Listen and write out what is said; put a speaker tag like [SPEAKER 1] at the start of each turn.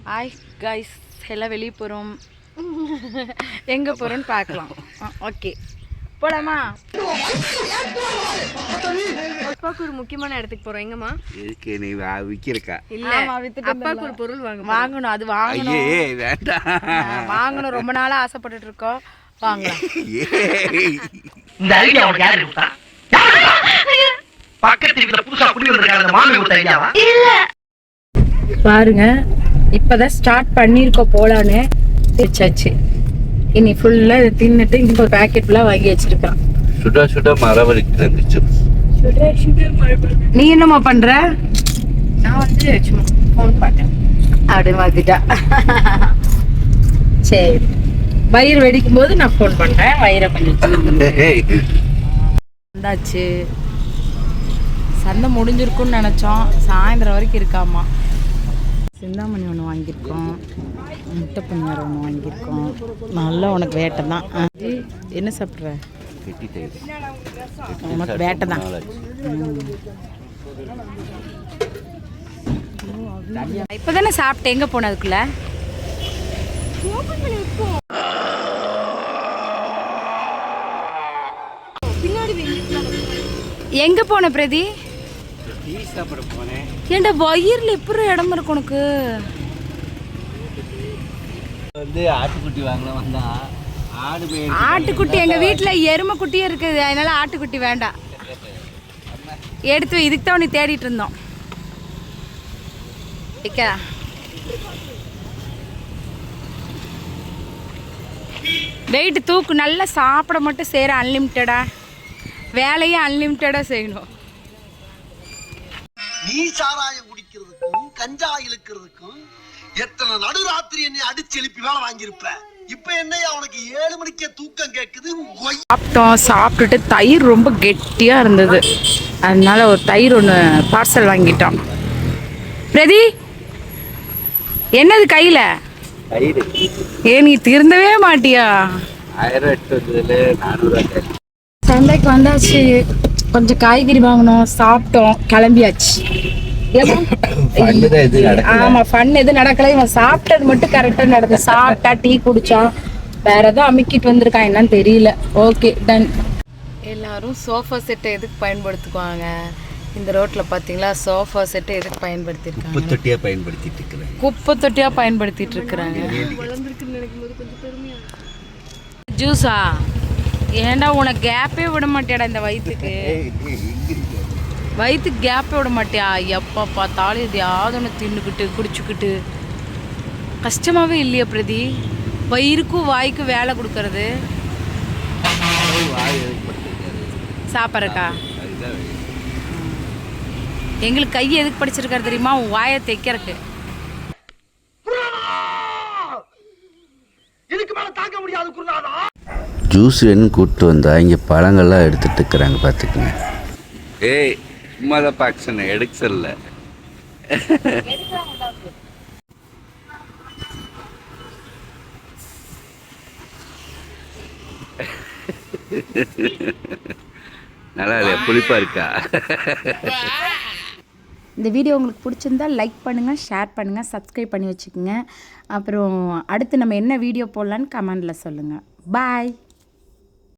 [SPEAKER 1] Hi guys, எல்லாம் வெளியே போகிறோம். எங்கே போகிறோன்னு பார்க்கலாம். ஓகே, போலாமா? அப்பாவுக்கு ஒரு முக்கியமான இடத்துக்கு போகிறோம். எங்கம்மா?
[SPEAKER 2] எதுக்கு நீ விற்கிறக்கா?
[SPEAKER 1] இல்லை, அப்பாவுக்கு ஒரு பொருள் வாங்கணும். அது வாங்கணும். வேண்டாம், வாங்கணும். ரொம்ப நாளாக ஆசைப்பட்டுட்டு இருக்கோம். வாங்கலாம்.
[SPEAKER 3] இந்த ஐடியா உனக்கு யாரு கொடுத்தா? பக்கத்து வீட்டுல புதுசா குடி வந்திருக்காங்க, அந்த மாமி கொடுத்த ஐடியாவா?
[SPEAKER 1] பாருங்க, இப்பதான் ஸ்டார்ட் பண்ணிருக்கோம் போலான்னு வச்சாச்சு. இனி ஃபுல்லா இதை தின்னுட்டு இங்க ஒரு பேக்கெட் ஃபுல்லா வாங்கி வச்சிருக்கான்.
[SPEAKER 2] சுட சுட மரவள்ளிக்கு இருந்துச்சு.
[SPEAKER 1] நீ என்னம்மா பண்ற? நான் வந்து சும்மா ஃபோன் பார்த்தேன். அப்படி மாத்திட்டா. சரி, வயிறு வெடிக்கும் போது நான் ஃபோன் பண்றேன். வயிறை கொஞ்சம் வந்தாச்சு. சந்தை முடிஞ்சிருக்குன்னு நினைச்சோம். சாயந்தரம் வரைக்கும் இருக்காமா. சிந்தாமணி ஒன்று வாங்கியிருக்கோம், முட்டை பணியாரம் ஒன்று வாங்கியிருக்கோம். நல்லா உனக்கு வேட்டை தான். என்ன சாப்பிட்ற? உனக்கு வேட்டை தான். இப்போ தானே சாப்பிட்டேன். எங்கே போன அதுக்குள்ள? எங்கே போன பிரதி? ஏன்டா வயிறுல எப்படி இடம் இருக்கு உனக்கு?
[SPEAKER 2] வந்து ஆட்டுக்குட்டி வாங்கலாம் வந்தா.
[SPEAKER 1] ஆட்டுக்குட்டி எங்க வீட்டுல எருமை குட்டியே இருக்குது, அதனால ஆட்டுக்குட்டி வேண்டாம். எடுத்து இதுக்கு தான் நீ தேடிட்டு இருந்தோம். வெயிட் தூக்கு. நல்லா சாப்பிட மட்டும் செய்யற. அன்லிமிட்டடா வேலையும் அன்லிமிட்டடா செய்யணும்.
[SPEAKER 3] நீ சாராயம் குடிக்கிறதுக்கும் கஞ்சா இழுக்கிறதுக்கும் எத்தனை நடுராத்திரி என்னை அடிச்சு எழுப்பி வேலை வாங்கியிருப்ப. இப்ப என்னையா உனக்கு 7 மணிக்கே தூக்கம் கேட்குது?
[SPEAKER 1] சாப்பிட்டோம். சாப்பிட்டுட்டு தயிர் ரொம்ப கெட்டியா இருந்தது, அதனால ஒரு தயிர் ஒன்று பார்சல் வாங்கிட்டோம். பிரதி, என்னது கையில? நீ திருந்தவே மாட்டியா? சந்தைக்கு வந்தாச்சு. கொஞ்சம் காய்கறி வாங்கணும், சாப்பிட்டோம், கிளம்பியாச்சு. ஆமா, ஃபன் எதுவும் நடக்கல. இவன் சாப்பிட்டது மட்டும் கரெக்டா நடந்தது. சாப்பிட்டா டீ குடிச்சான், வேற ஏதோ அமுக்கிட்டு வந்திருக்கான், என்னன்னு தெரியல. Okay, ton. எல்லாரும் சோஃபா செட்டை எதுக்கு பயன்படுத்துவாங்க? இந்த ரோட்ல பாத்தீங்களா, சோஃபா செட்டை எதுக்கு பயன்படுத்திருக்காங்க? குப்பை தொட்டியா பயன்படுத்திட்டு இருக்கிறாங்க. ஜூஸா? ஏன்டா உனக்கு கேப்பே விட மாட்டியாடா? இந்த வயிற்றுக்கு கேப்பே விட மாட்டியா? எப்போ பார்த்தாலும் எதையாவது ஒன்று தின்னுக்கிட்டு குடிச்சுக்கிட்டு கஷ்டமாவே இல்லையா பிரதி? வயிறுக்கும் வாய்க்கும் வேலை கொடுக்கறது சாப்பிட்றக்கா? எங்களுக்கு கை எதுக்கு படிச்சிருக்காரு தெரியுமா? உன் வாயை தைக்கிறதுக்கு.
[SPEAKER 2] ஜூஸ் வேணும்னு கூப்பிட்டு வந்தா இங்கே பழங்கள்லாம் எடுத்துட்டு இருக்கிறாங்க, பார்த்துக்குங்க. ஏய், சும்மா தான் பார்க்க எடுக்க சொல்ல. நல்லா இல்லையா? புளிப்பா இருக்கா?
[SPEAKER 1] இந்த வீடியோ உங்களுக்கு பிடிச்சிருந்தா லைக் பண்ணுங்கள், ஷேர் பண்ணுங்கள், சப்ஸ்கிரைப் பண்ணி வச்சுக்கோங்க. அப்புறம் அடுத்து நம்ம என்ன வீடியோ போடலான்னு கமெண்டில் சொல்லுங்கள். பாய்.